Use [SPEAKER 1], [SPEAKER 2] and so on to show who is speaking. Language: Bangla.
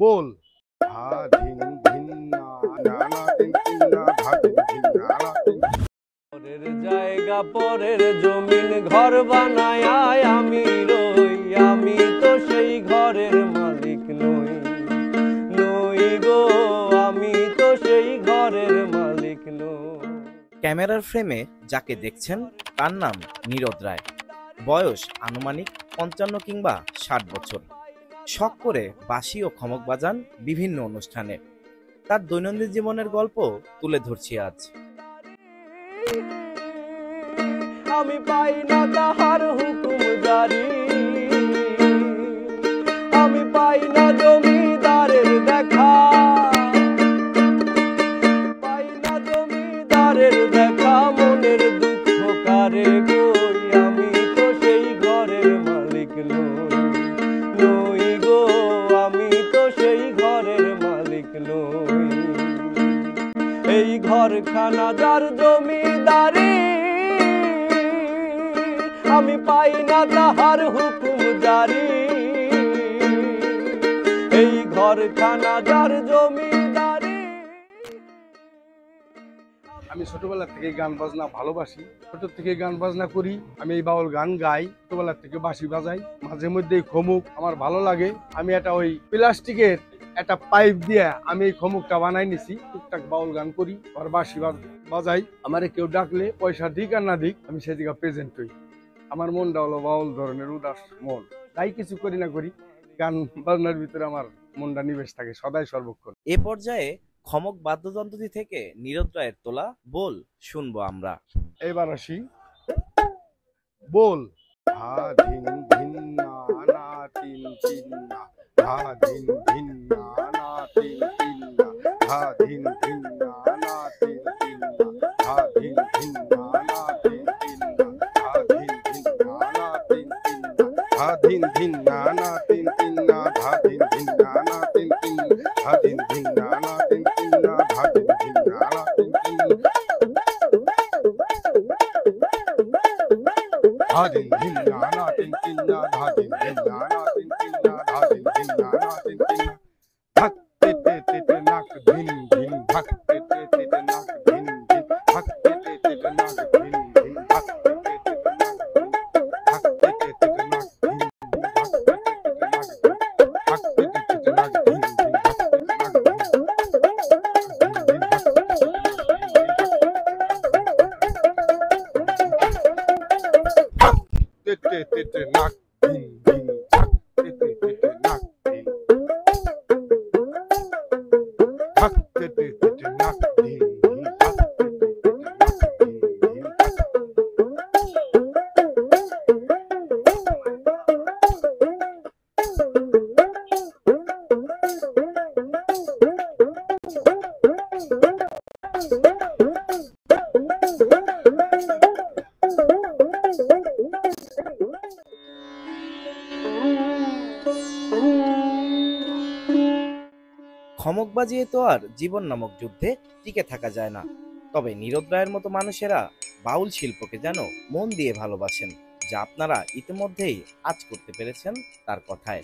[SPEAKER 1] बोल धा धिन धिन ना ना ना तिन तिन ना धा धिन धिन ना ना तिन।
[SPEAKER 2] পরের জায়গা পরের জমিন ঘর বানায় আমি রই, আমি তো সেই ঘরের মালিক নই, নই গো আমি তো সেই ঘরের মালিক নই।
[SPEAKER 3] ক্যামেরার ফ্রেমে যাকে দেখছেন তার নাম নীরদ রায়। বয়স আনুমানিক 55 কিংবা 60 বছর। শখ করে বাঁশি ও খমক বাজান বিভিন্ন অনুষ্ঠানে। তার দৈনন্দিন জীবনের গল্প তুলে ধরছি আজ।
[SPEAKER 2] আমি পাই না তাহার হুকুম জারি, আমি পাই না জমিদারের দেখা, পাই না জমিদারের দেখা, মনের দুঃখ কারে গই, আমি তো সেই ঘরের মালিক নই, নই গো আমি তো সেই ঘরের মালিক নই। এই ঘরখানা যার জমিদারি, আমি পাই না তাহার হুকুম জারি, এই ঘরখানা যার জমিদারি।
[SPEAKER 1] আমি ছোটবেলা থেকে গান বাজনা ভালোবাসি, ছোট থেকে গান বাজনা করি। আমি এই বাউল গান গাই, ছোটবেলা থেকে বাঁশি বাজাই, মাঝে মধ্যে খমুক আমার ভালো লাগে। আমি একটা ওই প্লাস্টিকের একটা পাইপ দিয়ে আমি এই খমুকটা বানাই নিছি, টুকটাক বাউল গান করি আর বাঁশি বাজাই। আমারে কেউ ডাকলে পয়সা দিক আর না দিক আমি সেদিকে প্রেজেন্ট হই। আমার মনটা হলো বাউল ধরনের উদাস মন, তাই কিছু করি না করি গান বাজনার ভিতরে আমার মনটা নিবেশ থাকে সদাই সর্বক্ষণ।
[SPEAKER 3] এ পর্যায়ে খমক বাদ্যযন্ত্রটি থেকে নীরদ রায়ের তোলা বোল শুনবো আমরা।
[SPEAKER 1] এবার আসি, बोल धा धिन धिन ना ना तिन तिन ना धा धिन धिन ना ना तिन तिन ना धा धिन धिन ना ना तिन तिन ना धा धिन धिन ना ना तिन तिन ना धा धिन धिन ना ना तिन तिन ना धा धिन धिन ना ना तिन तिन ना धा धिन धिन ना ना तिन तिन धा धिन धिन ना ना तिन तिन ना धा धिन धिन ना ना तिन तिन धा धिन धिन ना ना तिन तिन ना धा धिन धिन ना ना तिन तिन ना धा धिन धिन ना ना तिन तिन ना धक ते ते ते ते नाक धिन धिन धक ते ते ते ते नाक धिन धिन धक ते ते ते ते नाक धिन धिन धक ते ते ते ते नाक धिन धक ते ते ते ते नाक धिन धक ते ते ते ते नाक धिन धिन धक ते ते ते ते नाक धिन धिन te te te nak ding ding tak te te te nak ding tak te te te nak ding ding tak te te te nak ding ding
[SPEAKER 3] খমক বাজিয়ে তো আর জীবন নামক যুদ্ধে টিকে থাকা যায় না। তবে নীরদ রায়ের মতো মানুষেরা বাউল শিল্পকে যেন মন দিয়ে ভালোবাসেন, যা আপনারা ইতিমধ্যেই আঁচ করতে পেরেছেন তার কথায়।